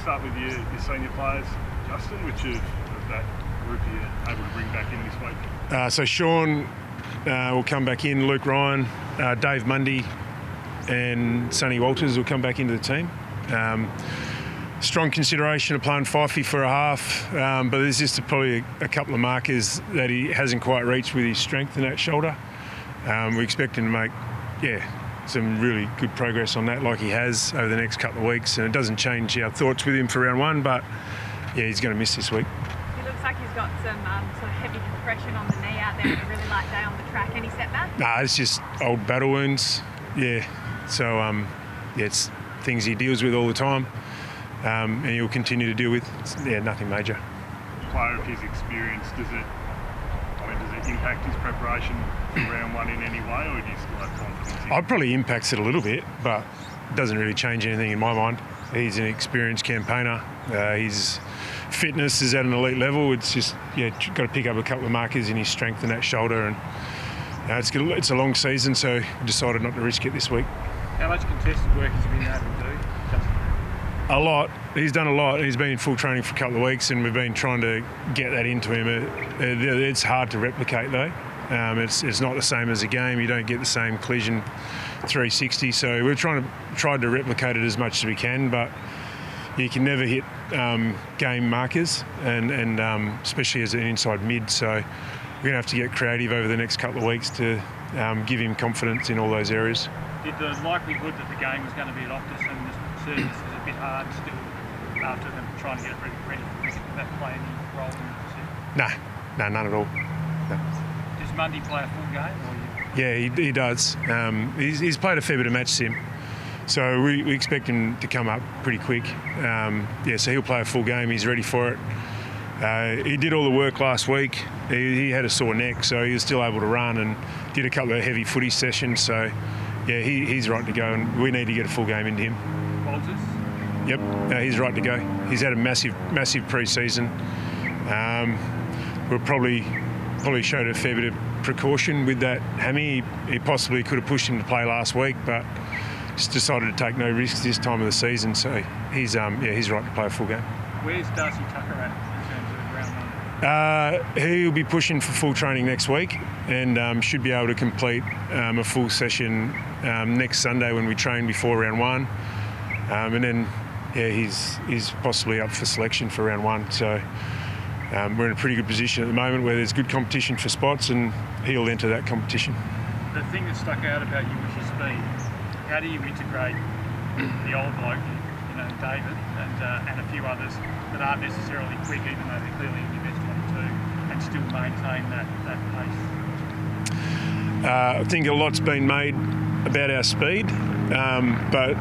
start with your senior players, Justin. Which of that group are you able to bring back in this week? So Sean will come back in, Luke Ryan, Dave Mundy and Sonny Walters will come back into the team. Strong consideration of playing Fifey for a half, but there's just probably a couple of markers that he hasn't quite reached with his strength in that shoulder. We expect him to make, some really good progress on that like he has over the next couple of weeks, and it doesn't change our thoughts with him for round one, but he's going to miss this week. He looks like he's got some sort of heavy compression on the knee out there on a really light day on the track. Any setback? Nah, it's just old battle wounds, so it's things he deals with all the time, and he'll continue to deal with. Nothing major. Player of his experience, does it impact his preparation for round one in any way, or do you still have confidence in it? It probably impacts it a little bit, but it doesn't really change anything in my mind. He's an experienced campaigner. His fitness is at an elite level. It's just, got to pick up a couple of markers in his strength in that shoulder, and it's a long season, so we decided not to risk it this week. How much contested work has he been able to do? A lot. He's done a lot. He's been in full training for a couple of weeks, and we've been trying to get that into him. It's hard to replicate though. It's not the same as a game. You don't get the same collision 360. So we're trying to replicate it as much as we can, but you can never hit game markers, and especially as an inside mid. So we're going to have to get creative over the next couple of weeks to give him confidence in all those areas. Did the likelihood that the game was going to be at Optus and the service is a bit hard still after them trying to get it ready for cricket, did that play any role in the decision? No, none at all. No. Does Mundy play a full game? Or Yeah, he does. He's played a fair bit of match sim, so we expect him to come up pretty quick. So he'll play a full game. He's ready for it. He did all the work last week. He had a sore neck, so he was still able to run and did a couple of heavy footy sessions. So he's right to go, and we need to get a full game into him. Walters? Yep, he's right to go. He's had a massive pre-season. We'll probably showed a fair bit of precaution with that hammy. He possibly could have pushed him to play last week, but just decided to take no risks this time of the season. So he's right to play a full game. Where's Darcy Tucker at in terms of round one? He'll be pushing for full training next week, and should be able to complete a full session next Sunday when we train before round one, and then he's possibly up for selection for round one. So we're in a pretty good position at the moment where there's good competition for spots, and he'll enter that competition. The thing that stuck out about you was your speed. How do you integrate the old bloke, David, and a few others that aren't necessarily quick, even though they're clearly in your best 22, and still maintain that pace? I think a lot's been made about our speed, but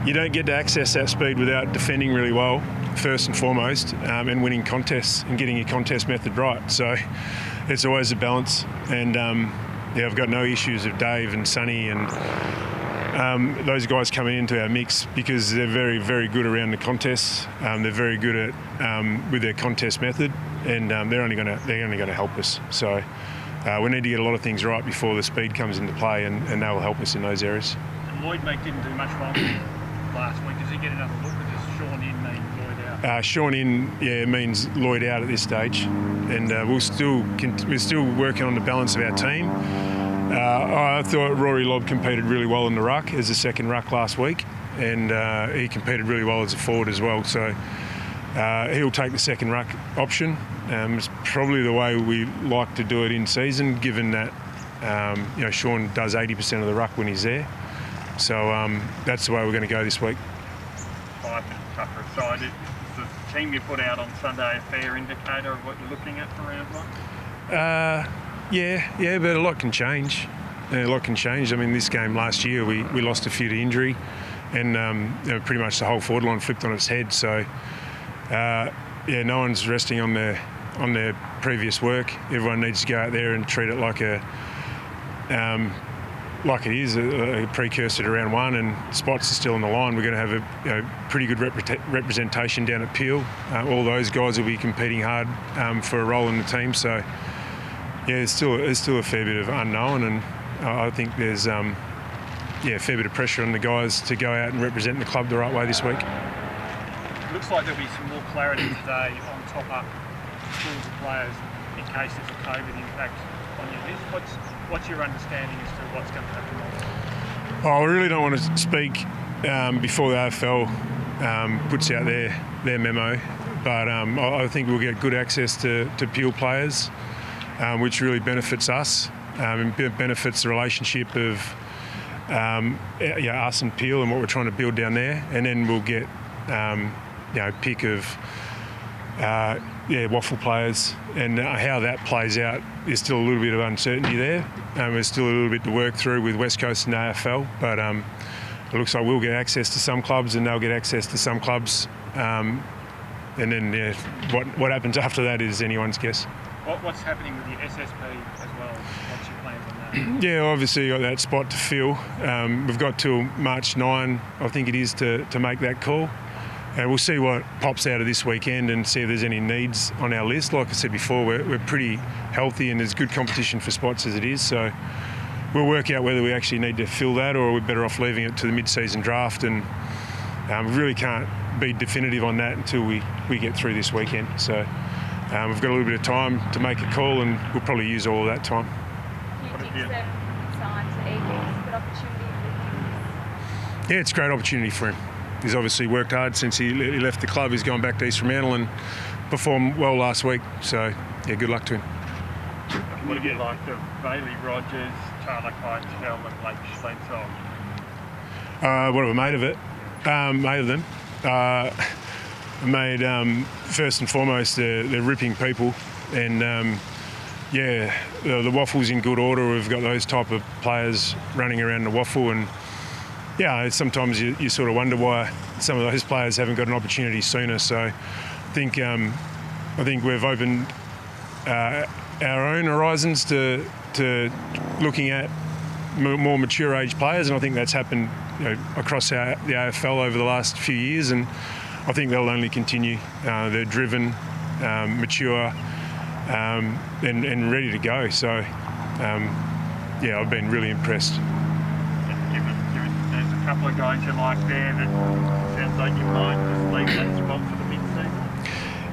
you don't get to access that speed without defending really well, first and foremost, and winning contests and getting your contest method right. So it's always a balance, and I've got no issues with Dave and Sonny and those guys coming into our mix, because they're very, very good around the contests. They're very good at with their contest method, and they're only going to help us. So we need to get a lot of things right before the speed comes into play, and that will help us in those areas. And Lloyd didn't do much wrong last week. Does he get another look, or does Sean in mean Lloyd out? Sean in means Lloyd out at this stage, and we're still working on the balance of our team. I thought Rory Lobb competed really well in the ruck as a second ruck last week, and he competed really well as a forward as well. So he'll take the second ruck option. It's probably the way we like to do it in season, given that Sean does 80% of the ruck when he's there. So that's the way we're going to go this week. Tougher aside, is the team you put out on Sunday a fair indicator of what you're looking at for round one? Yeah, but a lot can change. A lot can change. I mean, this game last year we lost a few to injury, and pretty much the whole forward line flipped on its head. So no one's resting on their previous work. Everyone needs to go out there and treat it like it is a precursor to round one, and spots are still on the line. We're going to have a pretty good representation down at Peel. All those guys will be competing hard for a role in the team. So there's still a fair bit of unknown, and I think there's a fair bit of pressure on the guys to go out and represent the club the right way this week. looks like there'll be some more clarity today on top-up pools of players in case there's a COVID impact on your list. What's your understanding as to what's going to happen? I really don't want to speak before the AFL puts out their memo, but I think we'll get good access to Peel players, which really benefits us and benefits the relationship of us and Peel and what we're trying to build down there. And then we'll get pick of waffle players, and how that plays out is still a little bit of uncertainty there. There's still a little bit to work through with West Coast and AFL, but it looks like we'll get access to some clubs and they'll get access to some clubs. And then what happens after that is anyone's guess. What's happening with the SSP as well? What's your plans on that? Yeah, obviously got that spot to fill. We've got till March 9, I think it is, to make that call. We'll see what pops out of this weekend and see if there's any needs on our list. Like I said before, we're pretty healthy and there's good competition for spots as it is. So we'll work out whether we actually need to fill that or we're better off leaving it to the mid-season draft. And we really can't be definitive on that until we get through this weekend. So we've got a little bit of time to make a call and we'll probably use all of that time. Do you think that signs the Eagles a good opportunity for him? Yeah, it's a great opportunity for him. He's obviously worked hard since he left the club. He's gone back to East Fremantle and performed well last week. So, yeah, good luck to him. What do you like the Bailey Rogers, Charlie Kleitschel and Blake Schlenzel? What have I made of it? Made of them? First and foremost, they're ripping people. And, the waffle's in good order. We've got those type of players running around the waffle. And, yeah, sometimes you sort of wonder why some of those players haven't got an opportunity sooner. So I think we've opened our own horizons to looking at more mature age players, and I think that's happened across the AFL over the last few years, and I think they'll only continue. They're driven, mature, and ready to go. So I've been really impressed. There's a couple of guys you like there that sounds like you might just leave that spot for the mid-season.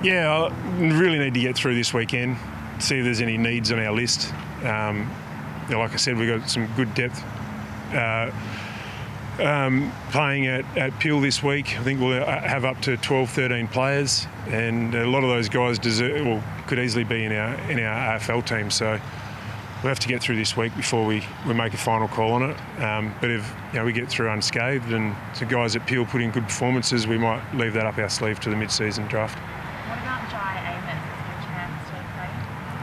Yeah, I really need to get through this weekend, see if there's any needs on our list. Like I said, we've got some good depth playing at Peel this week. I think we'll have up to 12, 13 players, and a lot of those guys could easily be in our AFL team. So we'll have to get through this week before we make a final call on it. But if we get through unscathed and the guys at Peel put in good performances, we might leave that up our sleeve to the mid-season draft. What about Jai Amos? Is there a chance to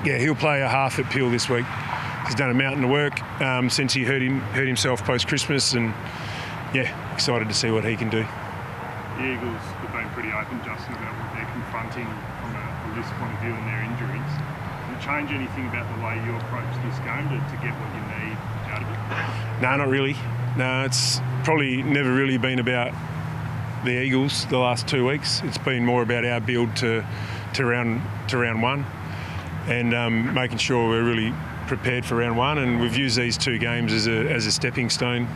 play? Yeah, he'll play a half at Peel this week. He's done a mountain of work since he hurt himself post-Christmas, and excited to see what he can do. The Eagles have been pretty open, Justin, about what they're confronting from a list point of view and their injuries. Does it change anything about the way you approach this game to get what you need out of it? No, not really. No, it's probably never really been about the Eagles the last 2 weeks. It's been more about our build to round one, and making sure we're really prepared for round one. And we've used these 2 games as a stepping stone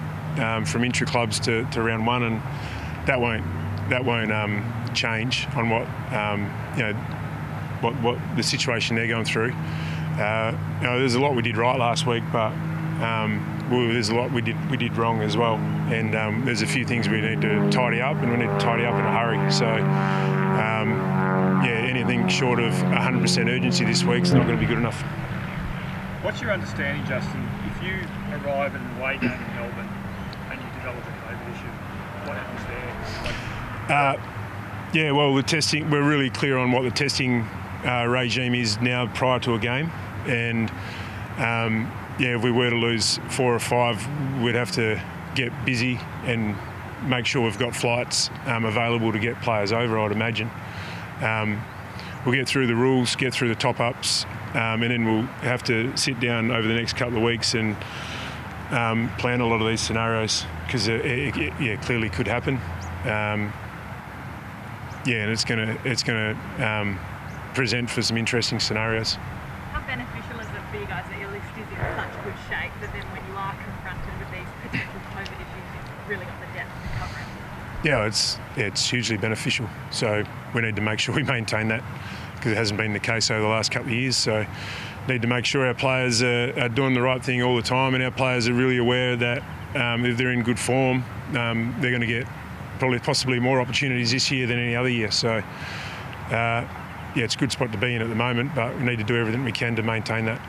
from intra-clubs to round one, and that won't change on what the situation they're going through. There's a lot we did right last week, but there's a lot we did wrong as well, and there's a few things we need to tidy up, and we need to tidy up in a hurry. So anything short of 100% urgency this week is not going to be good enough. What's your understanding, Justin, if you arrive at an away game in Melbourne and you develop a COVID issue, what happens there? The testing, we're really clear on what the testing regime is now prior to a game, and if we were to lose 4 or 5, we'd have to get busy and make sure we've got flights available to get players over, I'd imagine. We'll get through the rules, get through the top-ups, and then we'll have to sit down over the next couple of weeks and plan a lot of these scenarios, because it clearly could happen. And it's going to present for some interesting scenarios. How beneficial is it for you guys that your list is in such good shape that then when you are confronted with these potential COVID issues, you've really got the depth to cover it? Yeah, it's hugely beneficial. So we need to make sure we maintain that, because it hasn't been the case over the last couple of years. So need to make sure our players are doing the right thing all the time, and our players are really aware that if they're in good form, they're going to get possibly more opportunities this year than any other year. So yeah, it's a good spot to be in at the moment, but we need to do everything we can to maintain that.